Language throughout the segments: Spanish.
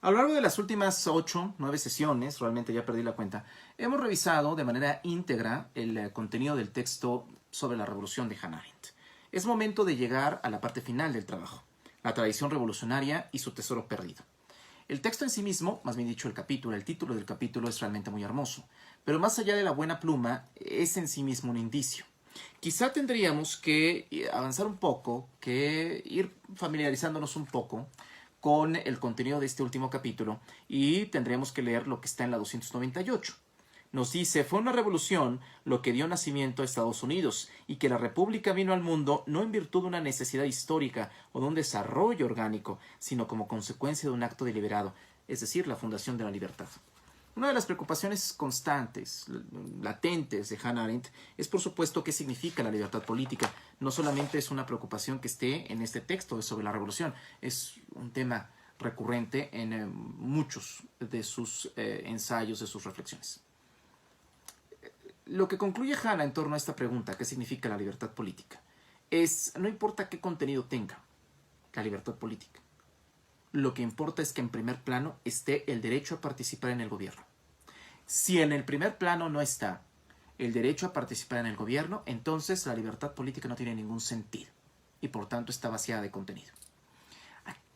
A lo largo de las últimas 8, 9 sesiones, realmente ya perdí la cuenta, hemos revisado de manera íntegra el contenido del texto sobre la revolución de Hannah Arendt. Es momento de llegar a la parte final del trabajo, la tradición revolucionaria y su tesoro perdido. El texto en sí mismo, más bien dicho el título del capítulo es realmente muy hermoso, pero más allá de la buena pluma, es en sí mismo un indicio. Quizá tendríamos que avanzar un poco, que ir familiarizándonos un poco con el contenido de este último capítulo y tendremos que leer lo que está en la 298. Nos dice, fue una revolución lo que dio nacimiento a Estados Unidos y que la República vino al mundo no en virtud de una necesidad histórica o de un desarrollo orgánico, sino como consecuencia de un acto deliberado, es decir, la fundación de la libertad. Una de las preocupaciones constantes, latentes de Hannah Arendt es, por supuesto, qué significa la libertad política. No solamente es una preocupación que esté en este texto sobre la revolución, es un tema recurrente en muchos de sus ensayos, de sus reflexiones. Lo que concluye Hannah en torno a esta pregunta, ¿qué significa la libertad política? Es, no importa qué contenido tenga la libertad política. Lo que importa es que en primer plano esté el derecho a participar en el gobierno. Si en el primer plano no está el derecho a participar en el gobierno, entonces la libertad política no tiene ningún sentido y por tanto está vaciada de contenido.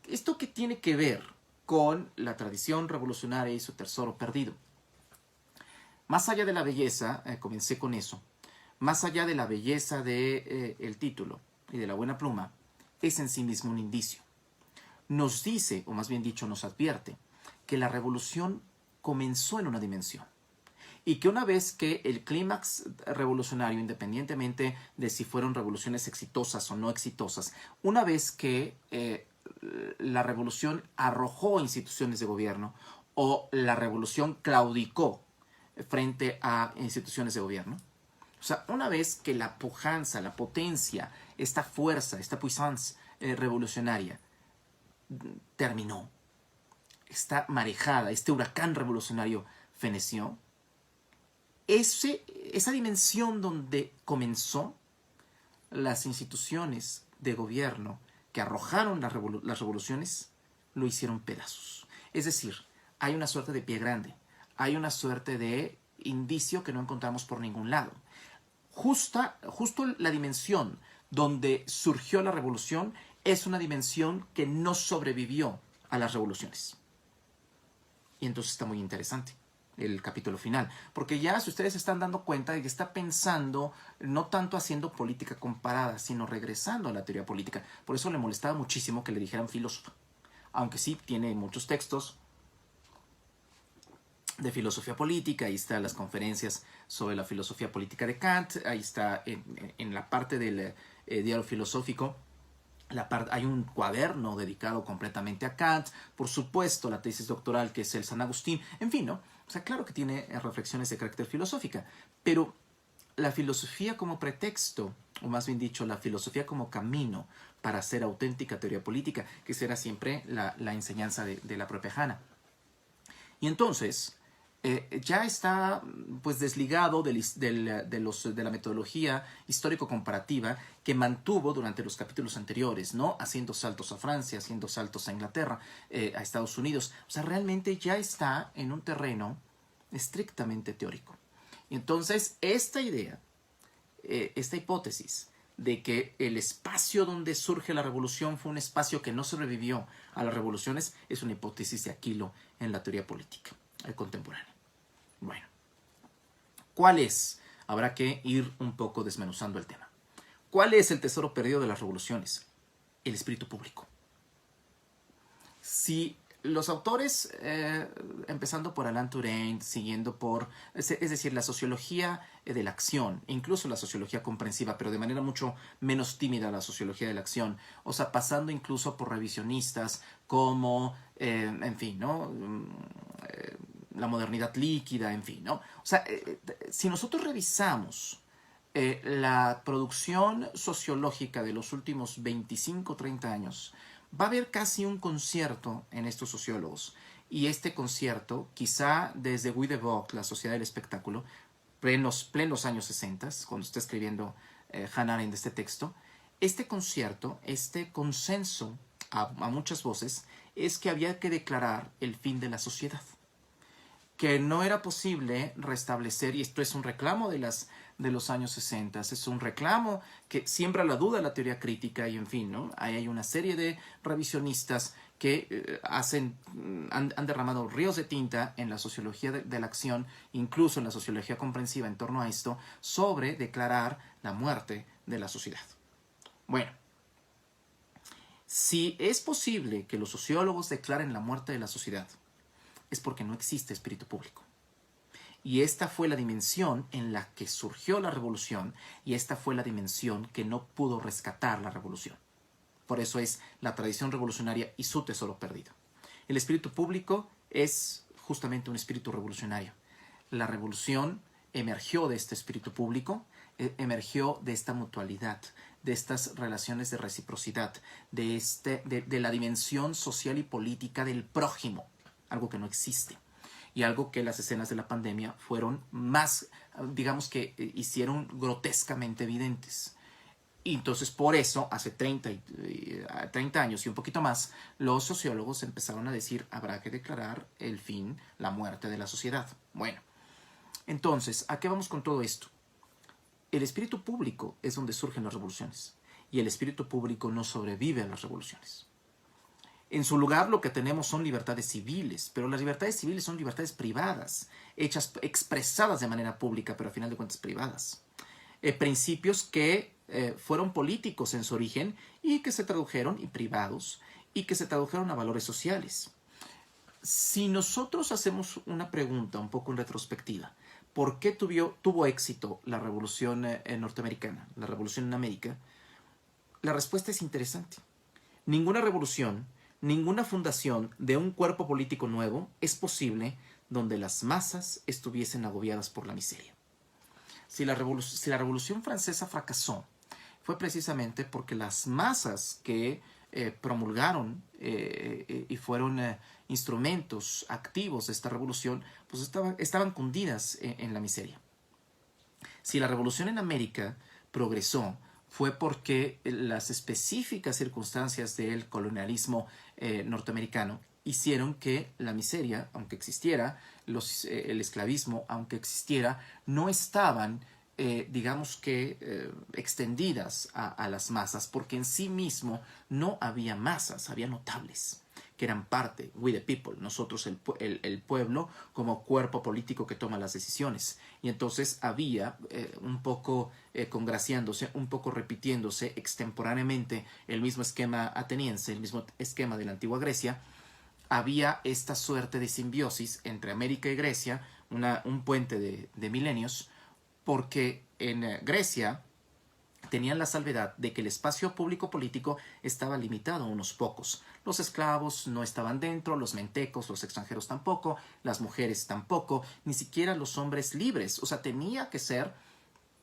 ¿Esto qué tiene que ver con la tradición revolucionaria y su tesoro perdido? Más allá de la belleza, comencé con eso, más allá de la belleza del título y de la buena pluma, es en sí mismo un indicio. Nos dice, o más bien dicho, nos advierte, que la revolución comenzó en una dimensión y que una vez que el clímax revolucionario, independientemente de si fueron revoluciones exitosas o no exitosas, una vez que la revolución arrojó instituciones de gobierno o la revolución claudicó frente a instituciones de gobierno, o sea, una vez que la pujanza, la potencia, esta fuerza, esta puissance revolucionaria terminó, esta marejada, este huracán revolucionario feneció, esa dimensión donde comenzó, las instituciones de gobierno que arrojaron las revoluciones lo hicieron pedazos. Es decir, hay una suerte de pie grande, hay una suerte de indicio que no encontramos por ningún lado. Justo la dimensión donde surgió la revolución es una dimensión que no sobrevivió a las revoluciones. Y entonces está muy interesante el capítulo final, porque ya si ustedes se están dando cuenta de que está pensando no tanto haciendo política comparada, sino regresando a la teoría política. Por eso le molestaba muchísimo que le dijeran filósofa, aunque sí tiene muchos textos de filosofía política. Ahí están las conferencias sobre la filosofía política de Kant, ahí está en la parte del diario filosófico, hay un cuaderno dedicado completamente a Kant, por supuesto la tesis doctoral que es el San Agustín, en fin, ¿no? O sea, claro que tiene reflexiones de carácter filosófica, pero la filosofía como pretexto, o más bien dicho, la filosofía como camino para hacer auténtica teoría política, que será siempre la enseñanza de la propia Hannah. Y entonces, ya está pues desligado de la metodología histórico-comparativa que mantuvo durante los capítulos anteriores, ¿no? Haciendo saltos a Francia, haciendo saltos a Inglaterra, a Estados Unidos. O sea, realmente ya está en un terreno estrictamente teórico. Y entonces, esta idea, esta hipótesis de que el espacio donde surge la revolución fue un espacio que no sobrevivió a las revoluciones, es una hipótesis de Aquilo en la teoría política contemporánea. Bueno, ¿cuál es? Habrá que ir un poco desmenuzando el tema. ¿Cuál es el tesoro perdido de las revoluciones? El espíritu público. Si los autores, empezando por Alain Touraine, siguiendo por, es decir, la sociología de la acción, incluso la sociología comprensiva, pero de manera mucho menos tímida la sociología de la acción, o sea, pasando incluso por revisionistas como, en fin, ¿no? La modernidad líquida, en fin, ¿no? O sea, si nosotros revisamos la producción sociológica de los últimos 25, 30 años, va a haber casi un concierto en estos sociólogos. Y este concierto, quizá desde Guy Debord, La Sociedad del Espectáculo, plenos años 60, cuando está escribiendo Hannah Arendt este texto, este concierto, este consenso a muchas voces, es que había que declarar el fin de la sociedad, que no era posible restablecer, y esto es un reclamo de los años 60, es un reclamo que siembra la duda la teoría crítica y en fin, ¿no? Ahí hay una serie de revisionistas que han derramado ríos de tinta en la sociología de la acción, incluso en la sociología comprensiva en torno a esto, sobre declarar la muerte de la sociedad. Bueno, si es posible que los sociólogos declaren la muerte de la sociedad, es porque no existe espíritu público. Y esta fue la dimensión en la que surgió la revolución y esta fue la dimensión que no pudo rescatar la revolución. Por eso es la tradición revolucionaria y su tesoro perdido. El espíritu público es justamente un espíritu revolucionario. La revolución emergió de este espíritu público, emergió de esta mutualidad, de estas relaciones de reciprocidad, de la dimensión social y política del prójimo, algo que no existe y algo que las escenas de la pandemia fueron más, digamos que hicieron grotescamente evidentes. Y entonces por eso, hace 30 años y un poquito más, los sociólogos empezaron a decir, habrá que declarar el fin, la muerte de la sociedad. Bueno, entonces, ¿a qué vamos con todo esto? El espíritu público es donde surgen las revoluciones y el espíritu público no sobrevive a las revoluciones. En su lugar lo que tenemos son libertades civiles, pero las libertades civiles son libertades privadas, expresadas de manera pública, pero a final de cuentas privadas. Principios que fueron políticos en su origen y que se tradujeron, y privados, y que se tradujeron a valores sociales. Si nosotros hacemos una pregunta un poco en retrospectiva, ¿por qué tuvo éxito la revolución norteamericana, la revolución en América? La respuesta es interesante. Ninguna revolución, ninguna fundación de un cuerpo político nuevo es posible donde las masas estuviesen agobiadas por la miseria. Si la Revolución Francesa fracasó, fue precisamente porque las masas que promulgaron y fueron instrumentos activos de esta revolución, pues estaban cundidas en la miseria. Si la revolución en América progresó, fue porque las específicas circunstancias del colonialismo norteamericano hicieron que la miseria, aunque existiera, el esclavismo, aunque existiera, no estaban, digamos que, extendidas a las masas, porque en sí mismo no había masas, había notables, que eran parte, we the people, nosotros el pueblo como cuerpo político que toma las decisiones. Y entonces había un poco congraciándose, un poco repitiéndose extemporáneamente el mismo esquema ateniense, el mismo esquema de la antigua Grecia. Había esta suerte de simbiosis entre América y Grecia, un puente de milenios, porque en Grecia tenían la salvedad de que el espacio público político estaba limitado a unos pocos. Los esclavos no estaban dentro, los mentecos, los extranjeros tampoco, las mujeres tampoco, ni siquiera los hombres libres. O sea, tenía que ser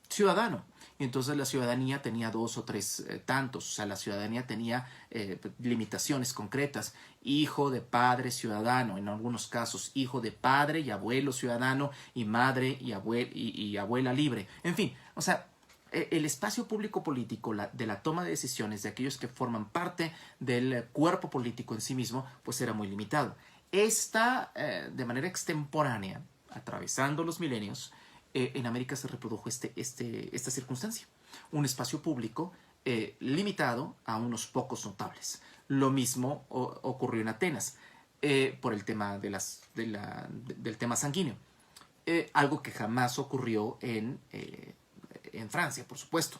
ciudadano. Y entonces la ciudadanía tenía dos o tres tantos. O sea, la ciudadanía tenía limitaciones concretas. Hijo de padre ciudadano, en algunos casos, hijo de padre y abuelo ciudadano, y madre y abuela libre. En fin, o sea, el espacio público político de la toma de decisiones de aquellos que forman parte del cuerpo político en sí mismo, pues era muy limitado. De manera extemporánea, atravesando los milenios, en América se reprodujo esta circunstancia. Un espacio público limitado a unos pocos notables. Lo mismo ocurrió en Atenas por el tema del tema sanguíneo. Algo que jamás ocurrió en Francia, por supuesto.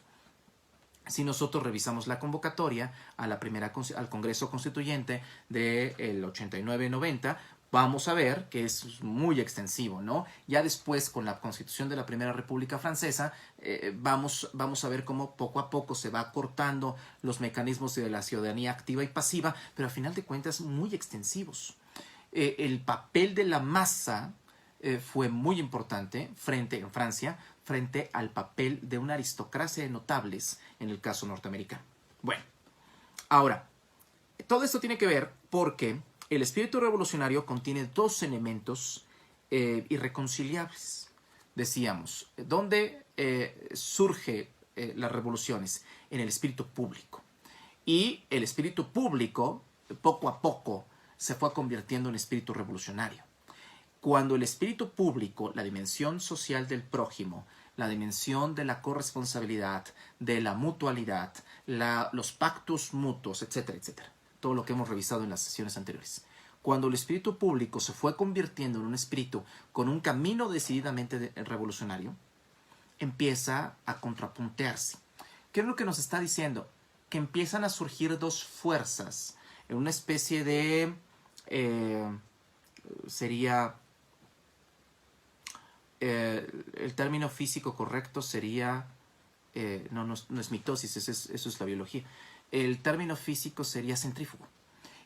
Si nosotros revisamos la convocatoria al Congreso Constituyente del 89-90, vamos a ver que es muy extensivo, ¿no? Ya después, con la Constitución de la Primera República Francesa, vamos a ver cómo poco a poco se va acortando los mecanismos de la ciudadanía activa y pasiva, pero a final de cuentas muy extensivos. El papel de la masa fue muy importante en Francia, frente al papel de una aristocracia de notables en el caso norteamericano. Bueno, ahora, todo esto tiene que ver porque el espíritu revolucionario contiene dos elementos irreconciliables. Decíamos, ¿dónde surge las revoluciones? En el espíritu público. Y el espíritu público, poco a poco, se fue convirtiendo en espíritu revolucionario. Cuando el espíritu público, la dimensión social del prójimo, la dimensión de la corresponsabilidad, de la mutualidad, los pactos mutuos, etcétera, etcétera, todo lo que hemos revisado en las sesiones anteriores. Cuando el espíritu público se fue convirtiendo en un espíritu con un camino decididamente revolucionario, empieza a contrapuntearse. ¿Qué es lo que nos está diciendo? Que empiezan a surgir dos fuerzas en una especie de... el término físico correcto sería... no es mitosis, eso es la biología. El término físico sería centrífugo.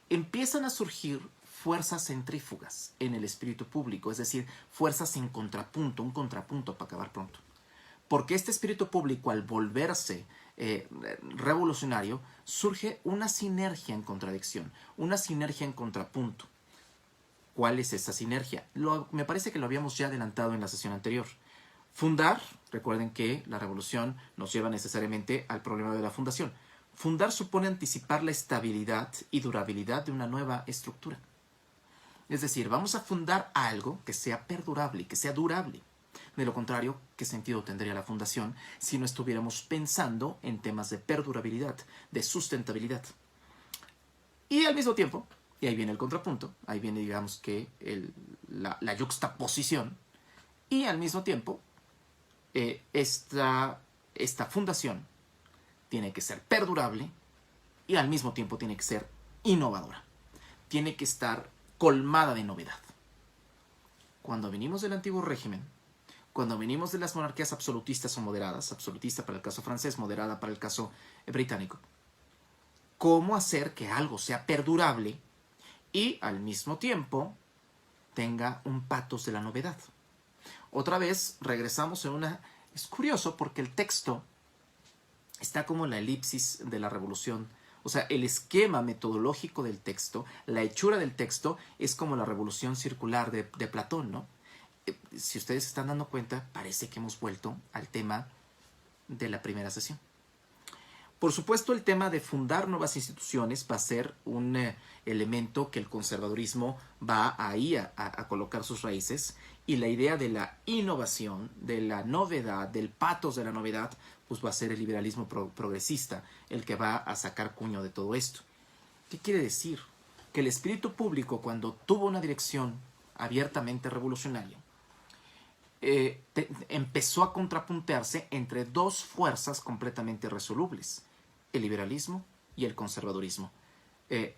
Empiezan a surgir fuerzas centrífugas en el espíritu público, es decir, fuerzas en contrapunto, un contrapunto para acabar pronto. Porque este espíritu público, al volverse revolucionario, surge una sinergia en contradicción, una sinergia en contrapunto. ¿Cuál es esa sinergia? Me parece que lo habíamos ya adelantado en la sesión anterior. Fundar, recuerden que la revolución nos lleva necesariamente al problema de la fundación. Fundar supone anticipar la estabilidad y durabilidad de una nueva estructura. Es decir, vamos a fundar algo que sea perdurable, que sea durable. De lo contrario, ¿qué sentido tendría la fundación si no estuviéramos pensando en temas de perdurabilidad, de sustentabilidad? Y al mismo tiempo, y ahí viene el contrapunto, ahí viene, digamos, que la yuxtaposición, y al mismo tiempo, esta fundación tiene que ser perdurable y al mismo tiempo tiene que ser innovadora. Tiene que estar colmada de novedad. Cuando venimos del antiguo régimen, cuando venimos de las monarquías absolutistas o moderadas, absolutista para el caso francés, moderada para el caso británico, ¿cómo hacer que algo sea perdurable y al mismo tiempo tenga un pathos de la novedad? Otra vez regresamos en una... Es curioso porque el texto está como en la elipsis de la revolución. O sea, el esquema metodológico del texto, la hechura del texto, es como la revolución circular de Platón, ¿no? Si ustedes se están dando cuenta, parece que hemos vuelto al tema de la primera sesión. Por supuesto, el tema de fundar nuevas instituciones va a ser un elemento que el conservadurismo va ahí a colocar sus raíces, y la idea de la innovación, de la novedad, del pathos de la novedad, pues va a ser el liberalismo progresista el que va a sacar cuño de todo esto. ¿Qué quiere decir? Que el espíritu público, cuando tuvo una dirección abiertamente revolucionaria, empezó a contrapuntearse entre dos fuerzas completamente resolubles: el liberalismo y el conservadurismo.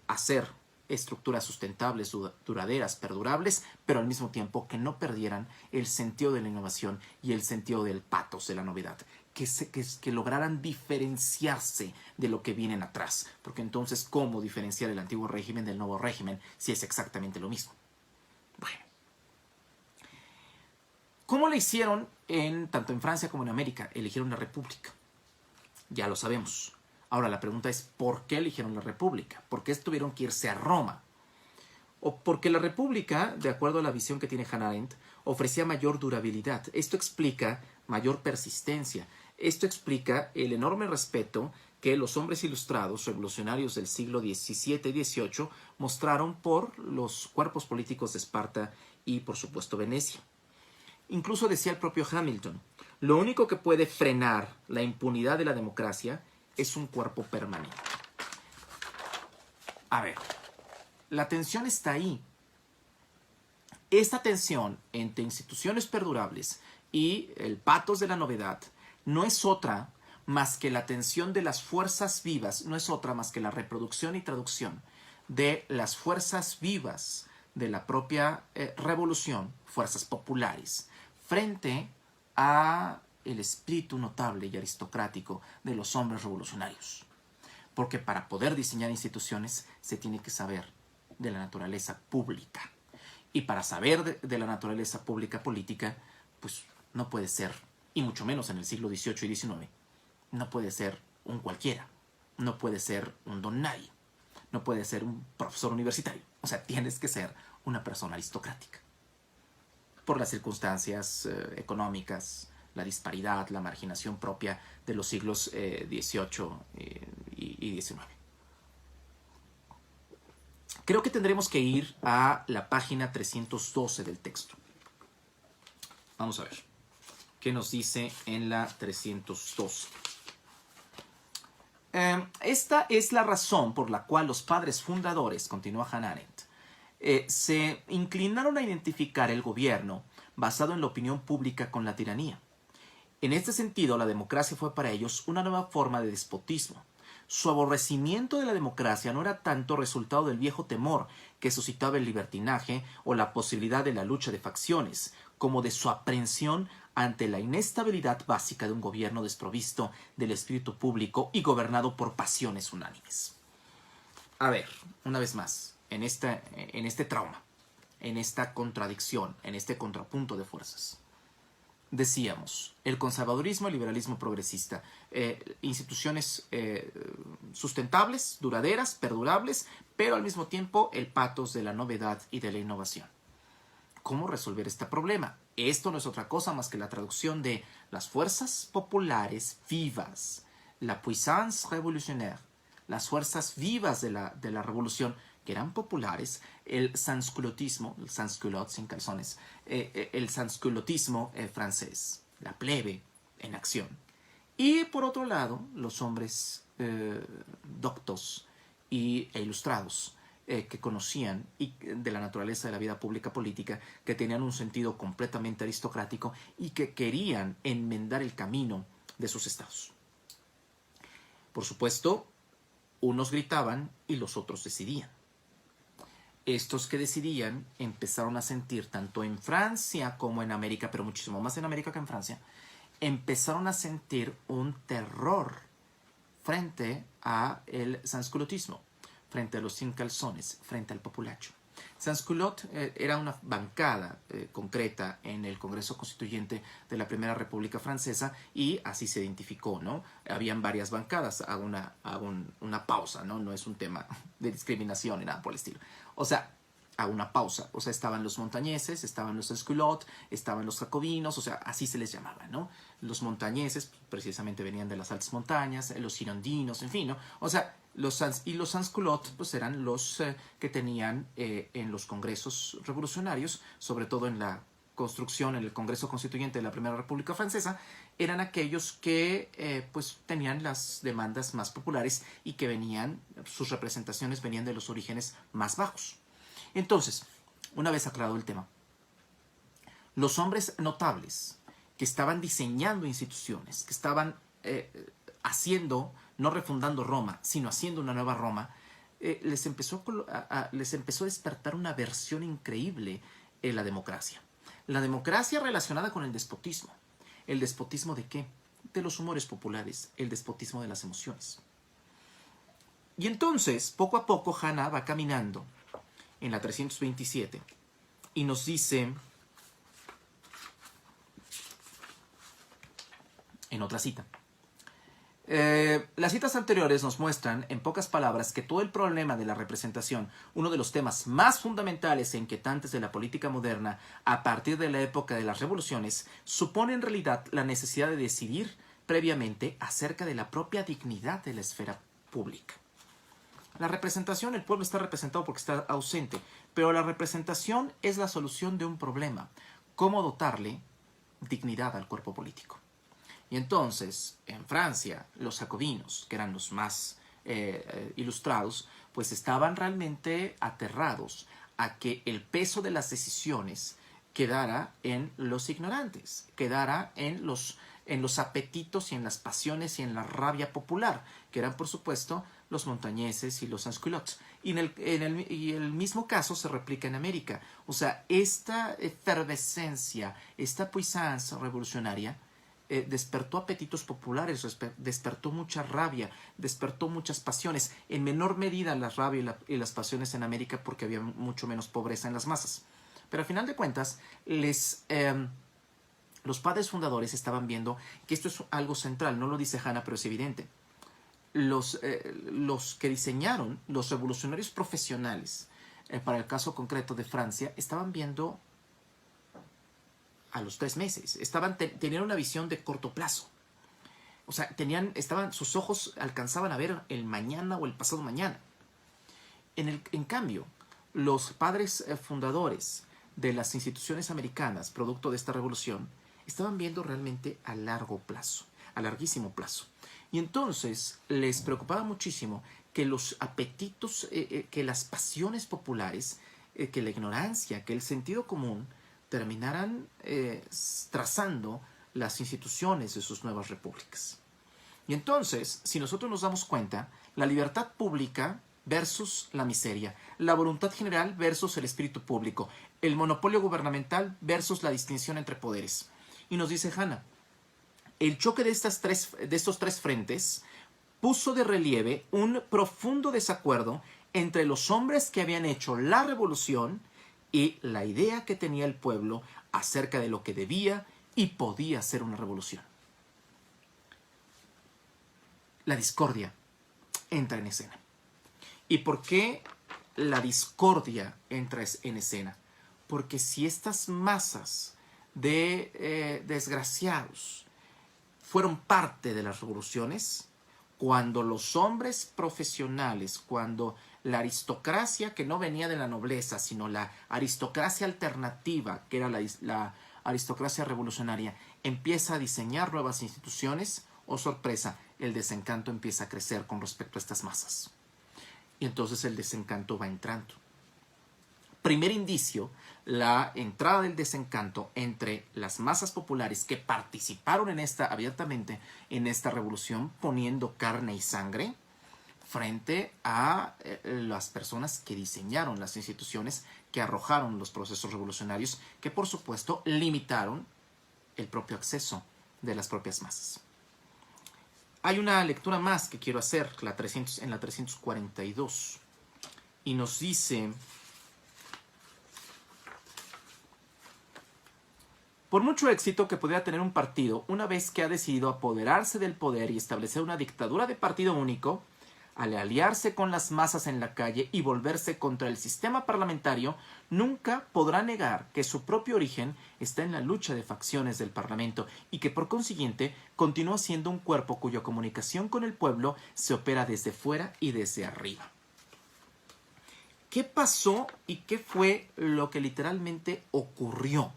Hacer estructuras sustentables, duraderas, perdurables, pero al mismo tiempo que no perdieran el sentido de la innovación y el sentido del pathos de la novedad, que lograran diferenciarse de lo que vienen atrás, porque entonces, ¿cómo diferenciar el antiguo régimen del nuevo régimen si es exactamente lo mismo? Bueno, ¿cómo lo hicieron tanto en Francia como en América? Eligieron la república. Ya lo sabemos. Ahora la pregunta es, ¿por qué eligieron la república? ¿Por qué tuvieron que irse a Roma? O porque la república, de acuerdo a la visión que tiene Hannah Arendt, ofrecía mayor durabilidad. Esto explica mayor persistencia. Esto explica el enorme respeto que los hombres ilustrados, revolucionarios del siglo XVII y XVIII, mostraron por los cuerpos políticos de Esparta y, por supuesto, Venecia. Incluso decía el propio Hamilton, lo único que puede frenar la impunidad de la democracia es un cuerpo permanente. A ver, la tensión está ahí. Esta tensión entre instituciones perdurables y el pathos de la novedad no es otra más que la tensión de las fuerzas vivas, no es otra más que la reproducción y traducción de las fuerzas vivas de la propia revolución, fuerzas populares, frente a el espíritu notable y aristocrático de los hombres revolucionarios. Porque para poder diseñar instituciones se tiene que saber de la naturaleza pública. Y para saber de la naturaleza pública política, pues no puede ser, y mucho menos en el siglo XVIII y XIX, no puede ser un cualquiera, no puede ser un don nadie, no puede ser un profesor universitario. O sea, tienes que ser una persona aristocrática. Por las circunstancias económicas, la disparidad, la marginación propia de los siglos XVIII y XIX. Creo que tendremos que ir a la página 312 del texto. Vamos a ver qué nos dice en la 312. Esta es la razón por la cual los padres fundadores, continúa Hannah Arendt, se inclinaron a identificar el gobierno basado en la opinión pública con la tiranía. En este sentido, la democracia fue para ellos una nueva forma de despotismo. Su aborrecimiento de la democracia no era tanto resultado del viejo temor que suscitaba el libertinaje o la posibilidad de la lucha de facciones, como de su aprehensión ante la inestabilidad básica de un gobierno desprovisto del espíritu público y gobernado por pasiones unánimes. A ver, una vez más, en este trauma, en esta contradicción, en este contrapunto de fuerzas. Decíamos, el conservadurismo, el liberalismo progresista, instituciones sustentables, duraderas, perdurables, pero al mismo tiempo el patos de la novedad y de la innovación. ¿Cómo resolver este problema? Esto no es otra cosa más que la traducción de las fuerzas populares vivas, la puissance révolutionnaire, las fuerzas vivas de la revolución, que eran populares, el sansculottismo, el sansculot sin calzones, el sansculotismo francés, la plebe en acción. Y por otro lado, los hombres doctos e ilustrados, que conocían de la naturaleza de la vida pública política, que tenían un sentido completamente aristocrático y que querían enmendar el camino de sus estados. Por supuesto, unos gritaban y los otros decidían. Estos que decidían empezaron a sentir, tanto en Francia como en América, pero muchísimo más en América que en Francia, empezaron a sentir un terror frente a el sansculotismo, frente a los sin calzones, frente al populacho. Sansculot era una bancada concreta en el Congreso Constituyente de la Primera República Francesa y así se identificó, ¿no? Habían varias bancadas, hago una pausa, ¿no? No es un tema de discriminación ni nada por el estilo. O sea, hago una pausa. O sea, estaban los montañeses, estaban los sansculots, estaban los jacobinos, o sea, así se les llamaba, ¿no? Los montañeses precisamente venían de las altas montañas, los girondinos, en fin, ¿no? O sea, los sansculots pues eran los que tenían en los congresos revolucionarios, sobre todo en la construcción, en el Congreso Constituyente de la Primera República Francesa, eran aquellos que pues tenían las demandas más populares y que venían, sus representaciones venían de los orígenes más bajos. Entonces, una vez aclarado el tema, los hombres notables que estaban diseñando instituciones, que estaban haciendo, no refundando Roma, sino haciendo una nueva Roma, les empezó a despertar una aversión increíble en la democracia. La democracia relacionada con el despotismo. ¿El despotismo de qué? De los humores populares, el despotismo de las emociones. Y entonces, poco a poco, Hannah va caminando en la 327 y nos dice en otra cita. Las citas anteriores nos muestran, en pocas palabras, que todo el problema de la representación, uno de los temas más fundamentales e inquietantes de la política moderna a partir de la época de las revoluciones, supone en realidad la necesidad de decidir previamente acerca de la propia dignidad de la esfera pública. La representación, el pueblo está representado porque está ausente, pero la representación es la solución de un problema: cómo dotarle dignidad al cuerpo político. Y entonces, en Francia, los jacobinos, que eran los más ilustrados, pues estaban realmente aterrados a que el peso de las decisiones quedara en los ignorantes, quedara en los apetitos y en las pasiones y en la rabia popular, que eran, por supuesto, los montañeses y los sansculots. Y el mismo caso se replica en América. O sea, esta efervescencia, esta puissance revolucionaria, despertó apetitos populares, despertó mucha rabia, despertó muchas pasiones, en menor medida la rabia y las pasiones en América porque había mucho menos pobreza en las masas. Pero al final de cuentas, los padres fundadores estaban viendo que esto es algo central, no lo dice Hannah, pero es evidente. Los que diseñaron, los revolucionarios profesionales, para el caso concreto de Francia, estaban viendo a los 3 meses. Tenían una visión de corto plazo. O sea, sus ojos alcanzaban a ver el mañana o el pasado mañana. En cambio, los padres fundadores de las instituciones americanas, producto de esta revolución, estaban viendo realmente a largo plazo, a larguísimo plazo. Y entonces les preocupaba muchísimo que los apetitos, que las pasiones populares, que la ignorancia, que el sentido común terminaran trazando las instituciones de sus nuevas repúblicas. Y entonces, si nosotros nos damos cuenta, la libertad pública versus la miseria, la voluntad general versus el espíritu público, el monopolio gubernamental versus la distinción entre poderes. Y nos dice Hanna, el choque de estos tres frentes puso de relieve un profundo desacuerdo entre los hombres que habían hecho la revolución y la idea que tenía el pueblo acerca de lo que debía y podía ser una revolución. La discordia entra en escena. ¿Y por qué la discordia entra en escena? Porque si estas masas de desgraciados fueron parte de las revoluciones, cuando los hombres profesionales, cuando la aristocracia que no venía de la nobleza, sino la aristocracia alternativa, que era la aristocracia revolucionaria, empieza a diseñar nuevas instituciones, oh sorpresa, el desencanto empieza a crecer con respecto a estas masas. Y entonces el desencanto va entrando. Primer indicio, la entrada del desencanto entre las masas populares que participaron abiertamente en esta revolución, poniendo carne y sangre, frente a las personas que diseñaron las instituciones, que arrojaron los procesos revolucionarios, que por supuesto limitaron el propio acceso de las propias masas. Hay una lectura más que quiero hacer, en la 342, y nos dice: por mucho éxito que pudiera tener un partido, una vez que ha decidido apoderarse del poder y establecer una dictadura de partido único, al aliarse con las masas en la calle y volverse contra el sistema parlamentario, nunca podrá negar que su propio origen está en la lucha de facciones del Parlamento y que por consiguiente continúa siendo un cuerpo cuya comunicación con el pueblo se opera desde fuera y desde arriba. ¿Qué pasó y qué fue lo que literalmente ocurrió?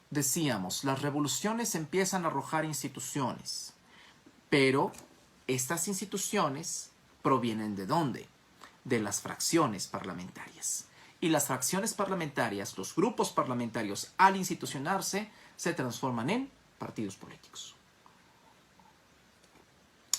Decíamos, las revoluciones empiezan a arrojar instituciones, pero estas instituciones provienen ¿de dónde? De las fracciones parlamentarias. Y las fracciones parlamentarias, los grupos parlamentarios, al institucionarse, se transforman en partidos políticos.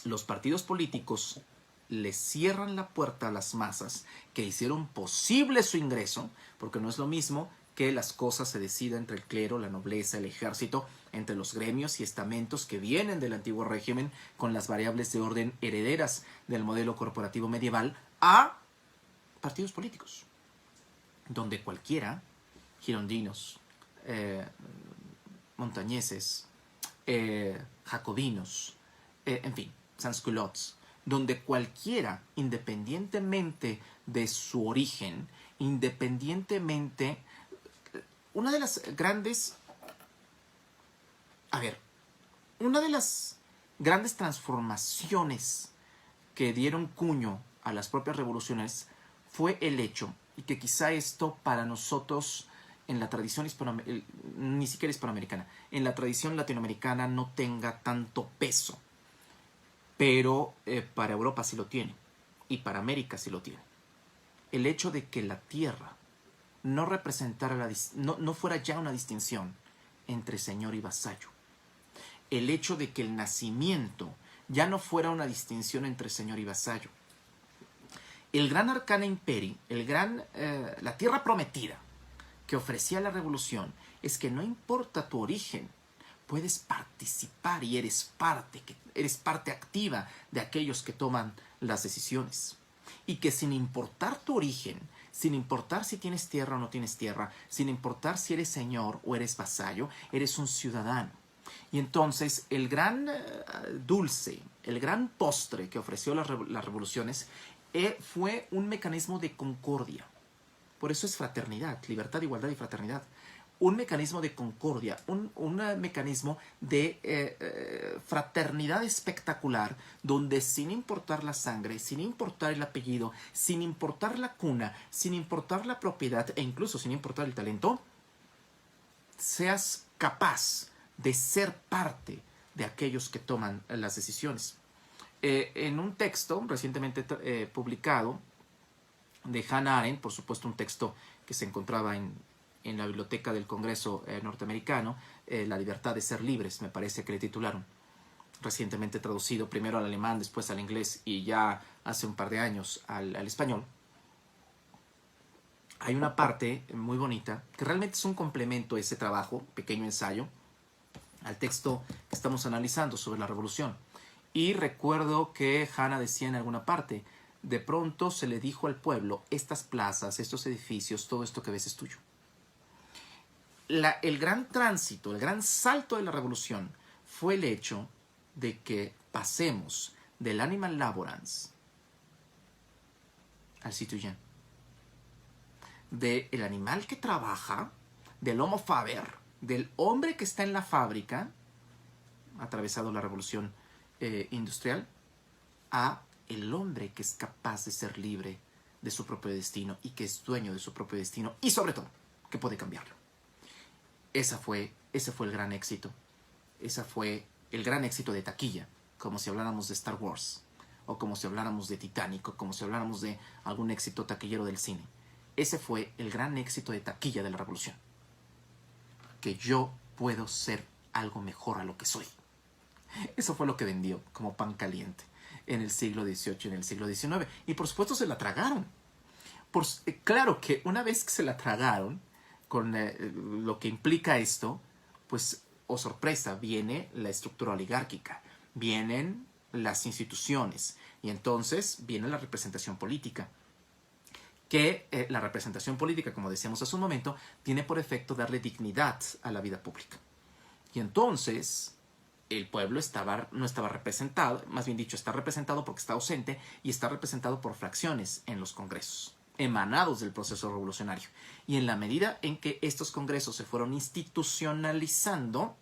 Los partidos políticos le cierran la puerta a las masas que hicieron posible su ingreso, porque no es lo mismo que las cosas se decidan entre el clero, la nobleza, el ejército, entre los gremios y estamentos que vienen del antiguo régimen con las variables de orden herederas del modelo corporativo medieval, a partidos políticos, donde cualquiera, girondinos, montañeses, jacobinos, en fin, sansculottes, donde cualquiera, independientemente de su origen, independientemente... Una de las grandes transformaciones que dieron cuño a las propias revoluciones fue el hecho, y que quizá esto para nosotros en la tradición ni siquiera hispanoamericana, en la tradición latinoamericana no tenga tanto peso, pero para Europa sí lo tiene, y para América sí lo tiene. El hecho de que la tierra no representara no fuera ya una distinción entre señor y vasallo. El hecho de que el nacimiento ya no fuera una distinción entre señor y vasallo. El gran arcana imperi, la tierra prometida que ofrecía la revolución, es que no importa tu origen, puedes participar y eres parte activa de aquellos que toman las decisiones. Y que sin importar tu origen, sin importar si tienes tierra o no tienes tierra, sin importar si eres señor o eres vasallo, eres un ciudadano. Y entonces el gran dulce, el gran postre que ofreció las revoluciones fue un mecanismo de concordia. Por eso es fraternidad, libertad, igualdad y fraternidad. un mecanismo de concordia, un mecanismo de fraternidad espectacular, donde sin importar la sangre, sin importar el apellido, sin importar la cuna, sin importar la propiedad e incluso sin importar el talento, seas capaz de ser parte de aquellos que toman las decisiones. En un texto recientemente publicado de Hannah Arendt, por supuesto un texto que se encontraba en la biblioteca del Congreso norteamericano, La libertad de ser libres, me parece que le titularon, recientemente traducido primero al alemán, después al inglés y ya hace un par de años al español. Hay una parte muy bonita que realmente es un complemento a ese trabajo, pequeño ensayo, al texto que estamos analizando sobre la revolución. Y recuerdo que Hannah decía en alguna parte, de pronto se le dijo al pueblo, estas plazas, estos edificios, todo esto que ves es tuyo. El gran tránsito, el gran salto de la revolución fue el hecho de que pasemos del animal laborans al citoyen. Del animal que trabaja, del homo faber, del hombre que está en la fábrica, atravesado la revolución industrial, a el hombre que es capaz de ser libre de su propio destino y que es dueño de su propio destino y sobre todo que puede cambiarlo. Ese fue el gran éxito. Ese fue el gran éxito de taquilla, como si habláramos de Star Wars, o como si habláramos de Titanic, o como si habláramos de algún éxito taquillero del cine. Ese fue el gran éxito de taquilla de la revolución. Que yo puedo ser algo mejor a lo que soy. Eso fue lo que vendió como pan caliente en el siglo XVIII y en el siglo XIX. Y por supuesto se la tragaron. Claro que una vez que se la tragaron, con lo que implica esto, pues, oh sorpresa, viene la estructura oligárquica, vienen las instituciones y entonces viene la representación política. Que la representación política, como decíamos hace un momento, tiene por efecto darle dignidad a la vida pública. Y entonces el pueblo no estaba representado, más bien dicho, está representado porque está ausente y está representado por fracciones en los congresos, emanados del proceso revolucionario. Y en la medida en que estos congresos se fueron institucionalizando,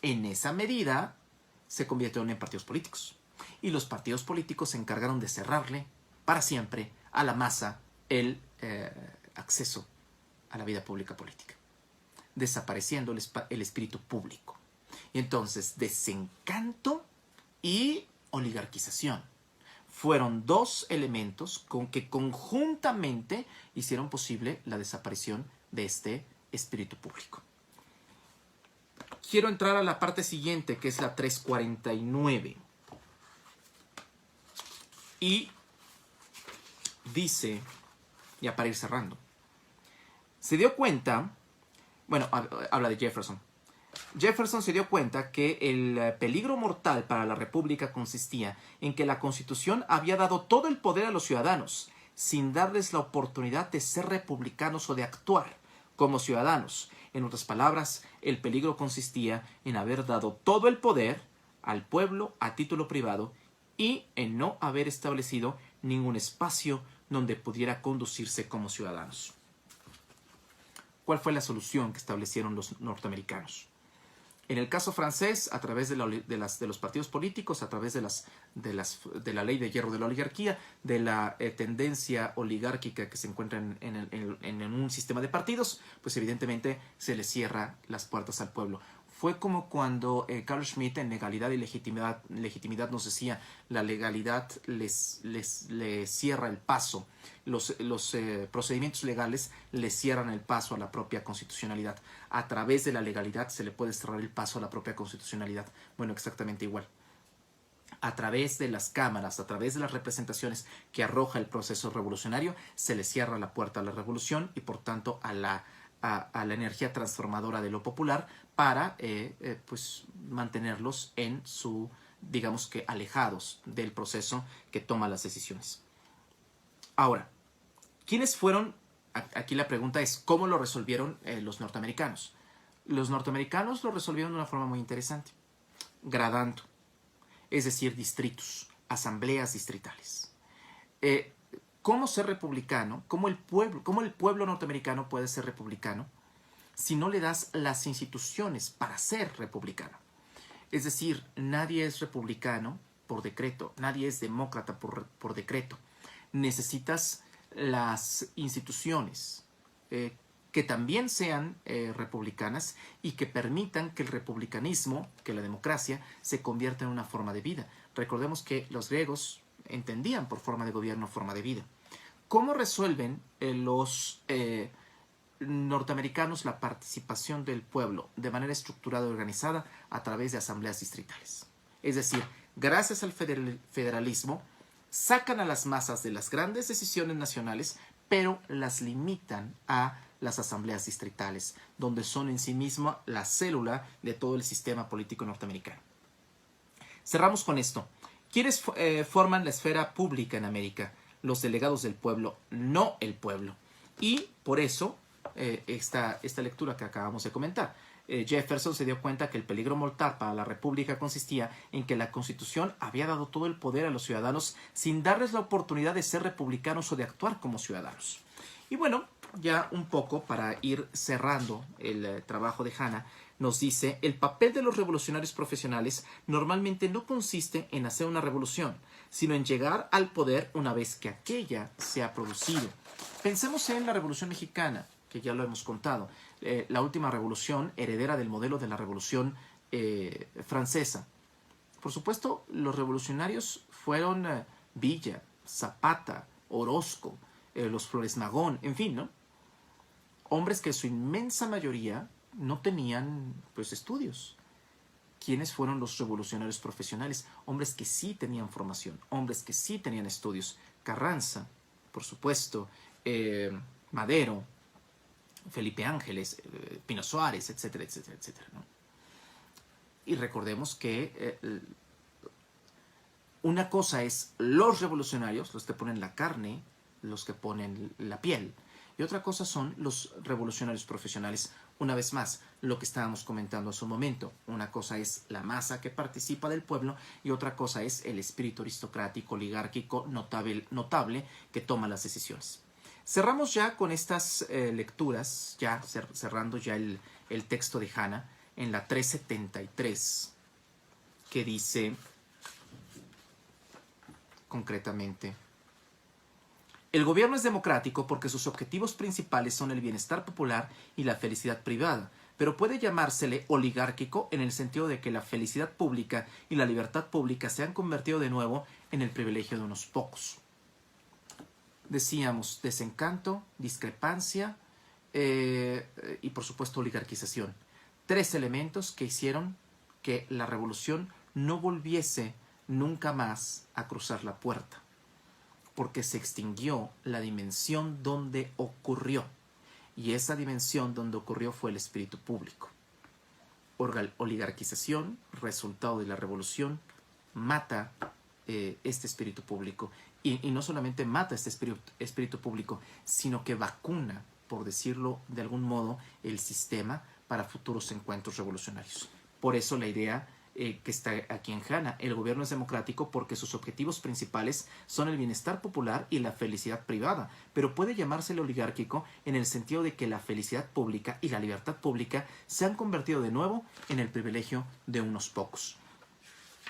en esa medida se convirtieron en partidos políticos. Y los partidos políticos se encargaron de cerrarle para siempre a la masa el acceso a la vida pública política, desapareciendo el espíritu público. Y entonces, desencanto y oligarquización fueron dos elementos que conjuntamente hicieron posible la desaparición de este espíritu público. Quiero entrar a la parte siguiente, que es la 349. Y dice, ya para ir cerrando, se dio cuenta, bueno, habla de Jefferson. Jefferson se dio cuenta que el peligro mortal para la República consistía en que la Constitución había dado todo el poder a los ciudadanos, sin darles la oportunidad de ser republicanos o de actuar como ciudadanos. En otras palabras, el peligro consistía en haber dado todo el poder al pueblo a título privado y en no haber establecido ningún espacio donde pudiera conducirse como ciudadanos. ¿Cuál fue la solución que establecieron los norteamericanos? En el caso francés, a través de los partidos políticos, a través de la ley de hierro de la oligarquía, de la tendencia oligárquica que se encuentra en un sistema de partidos, pues evidentemente se le cierra las puertas al pueblo. Fue como cuando Carl Schmitt en Legalidad y Legitimidad nos decía, la legalidad les cierra el paso, los procedimientos legales les cierran el paso a la propia constitucionalidad. A través de la legalidad se le puede cerrar el paso a la propia constitucionalidad. Bueno, exactamente igual. A través de las cámaras, a través de las representaciones que arroja el proceso revolucionario, se le cierra la puerta a la revolución y por tanto a la energía transformadora de lo popular para pues mantenerlos en digamos que alejados del proceso que toma las decisiones. Ahora, ¿quiénes fueron? Aquí la pregunta es, ¿cómo lo resolvieron los norteamericanos? Los norteamericanos lo resolvieron de una forma muy interesante, gradando, es decir, distritos, asambleas distritales. ¿Cómo ser republicano? ¿Cómo el pueblo norteamericano puede ser republicano? si no le das las instituciones para ser republicano. Es decir, nadie es republicano por decreto, nadie es demócrata por decreto. Necesitas las instituciones que también sean republicanas y que permitan que el republicanismo, que la democracia, se convierta en una forma de vida. Recordemos que los griegos entendían por forma de gobierno forma de vida. ¿Cómo resuelven los norteamericanos la participación del pueblo de manera estructurada y organizada a través de asambleas distritales? Es decir, gracias al federalismo, sacan a las masas de las grandes decisiones nacionales, pero las limitan a las asambleas distritales, donde son en sí misma la célula de todo el sistema político norteamericano. Cerramos con esto. ¿Quiénes forman la esfera pública en América? Los delegados del pueblo, no el pueblo. Y por eso, esta lectura que acabamos de comentar. Jefferson se dio cuenta que el peligro mortal para la República consistía en que la Constitución había dado todo el poder a los ciudadanos sin darles la oportunidad de ser republicanos o de actuar como ciudadanos. Y bueno, ya un poco para ir cerrando el trabajo de Hanna, nos dice: el papel de los revolucionarios profesionales normalmente no consiste en hacer una revolución, sino en llegar al poder una vez que aquella se ha producido. Pensemos en la Revolución Mexicana, que ya lo hemos contado, la última revolución heredera del modelo de la Revolución Francesa. Por supuesto, los revolucionarios fueron Villa, Zapata, Orozco, los Flores Magón, en fin, ¿no? Hombres que en su inmensa mayoría no tenían, pues, estudios. ¿Quiénes fueron los revolucionarios profesionales? Hombres que sí tenían formación, hombres que sí tenían estudios. Carranza, por supuesto, Madero, Felipe Ángeles, Pino Suárez, etcétera, etcétera, etcétera, ¿no? Y recordemos que una cosa es los revolucionarios, los que ponen la carne, los que ponen la piel, y otra cosa son los revolucionarios profesionales. Una vez más, lo que estábamos comentando hace un momento, una cosa es la masa que participa del pueblo y otra cosa es el espíritu aristocrático, oligárquico, notable que toma las decisiones. Cerramos ya con estas lecturas, ya cerrando ya el texto de Hanna en la 373, que dice concretamente: el gobierno es democrático porque sus objetivos principales son el bienestar popular y la felicidad privada, pero puede llamársele oligárquico en el sentido de que la felicidad pública y la libertad pública se han convertido de nuevo en el privilegio de unos pocos. Decíamos desencanto, discrepancia y por supuesto oligarquización. Tres elementos que hicieron que la revolución no volviese nunca más a cruzar la puerta, porque se extinguió la dimensión donde ocurrió, y esa dimensión donde ocurrió fue el espíritu público. Oligarquización, resultado de la revolución, mata este espíritu público, y no solamente mata este espíritu público, sino que vacuna, por decirlo de algún modo, el sistema para futuros encuentros revolucionarios. Por eso la idea que está aquí en Hanna: el gobierno es democrático porque sus objetivos principales son el bienestar popular y la felicidad privada, pero puede llamársele oligárquico en el sentido de que la felicidad pública y la libertad pública se han convertido de nuevo en el privilegio de unos pocos.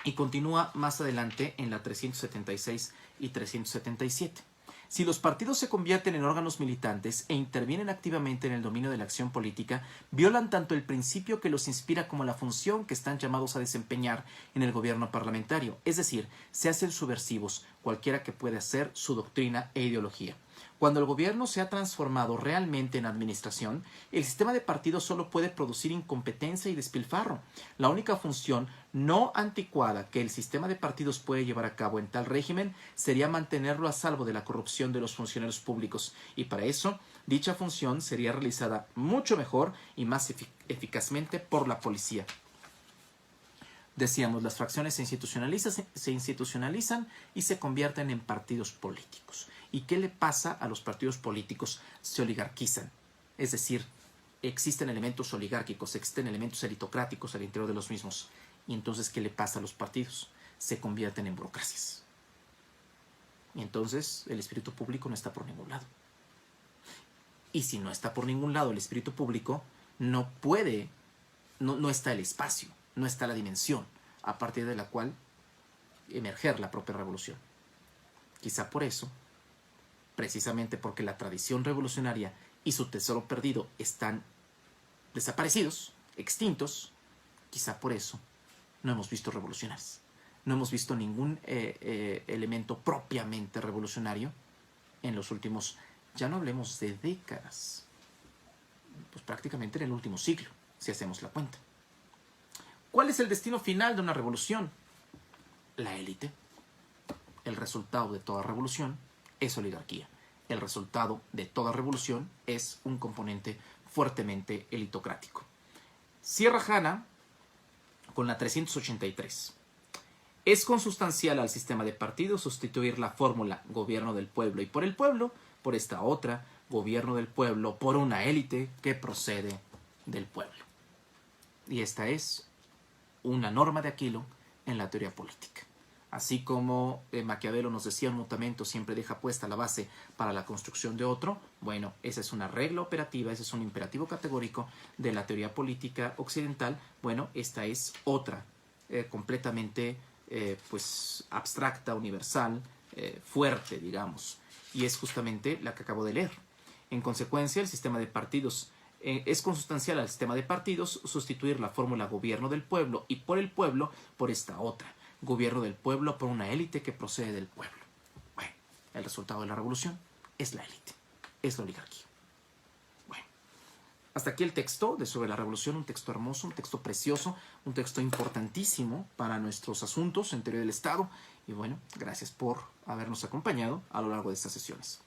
Y continúa más adelante en la 376 y 377. Si los partidos se convierten en órganos militantes e intervienen activamente en el dominio de la acción política, violan tanto el principio que los inspira como la función que están llamados a desempeñar en el gobierno parlamentario, es decir, se hacen subversivos, cualquiera que pueda ser su doctrina e ideología. Cuando el gobierno se ha transformado realmente en administración, el sistema de partidos solo puede producir incompetencia y despilfarro. La única función no anticuada que el sistema de partidos puede llevar a cabo en tal régimen sería mantenerlo a salvo de la corrupción de los funcionarios públicos, y para eso dicha función sería realizada mucho mejor y más eficazmente por la policía. Decíamos, las fracciones se institucionalizan y se convierten en partidos políticos. ¿Y qué le pasa a los partidos políticos? Se oligarquizan. Es decir, existen elementos oligárquicos, existen elementos meritocráticos al interior de los mismos. Y entonces, ¿qué le pasa a los partidos? Se convierten en burocracias. Y entonces el espíritu público no está por ningún lado. Y si no está por ningún lado el espíritu público, no puede, no está el espacio, no está la dimensión a partir de la cual emerger la propia revolución. Quizá por eso, precisamente porque la tradición revolucionaria y su tesoro perdido están desaparecidos, extintos, quizá por eso no hemos visto revoluciones. No hemos visto ningún elemento propiamente revolucionario en los últimos, ya no hablemos de décadas, pues prácticamente en el último siglo, si hacemos la cuenta. ¿Cuál es el destino final de una revolución? La élite. El resultado de toda revolución es oligarquía. El resultado de toda revolución es un componente fuertemente elitocrático. Cierra Hanna con la 383. Es consustancial al sistema de partidos sustituir la fórmula gobierno del pueblo y por el pueblo por esta otra, gobierno del pueblo por una élite que procede del pueblo. Y esta es una norma de Aquilo en la teoría política. Así como Maquiavelo nos decía un mutamento siempre deja puesta la base para la construcción de otro, bueno, esa es una regla operativa, ese es un imperativo categórico de la teoría política occidental. Bueno, esta es otra, completamente pues abstracta, universal, fuerte, digamos, y es justamente la que acabo de leer. En consecuencia, el sistema de partidos es consustancial al sistema de partidos sustituir la fórmula gobierno del pueblo y por el pueblo por esta otra, gobierno del pueblo por una élite que procede del pueblo. Bueno, el resultado de la revolución es la élite, es la oligarquía. Bueno, hasta aquí el texto de Sobre la Revolución, un texto hermoso, un texto precioso, un texto importantísimo para nuestros asuntos en teoría del Estado. Y bueno, gracias por habernos acompañado a lo largo de estas sesiones.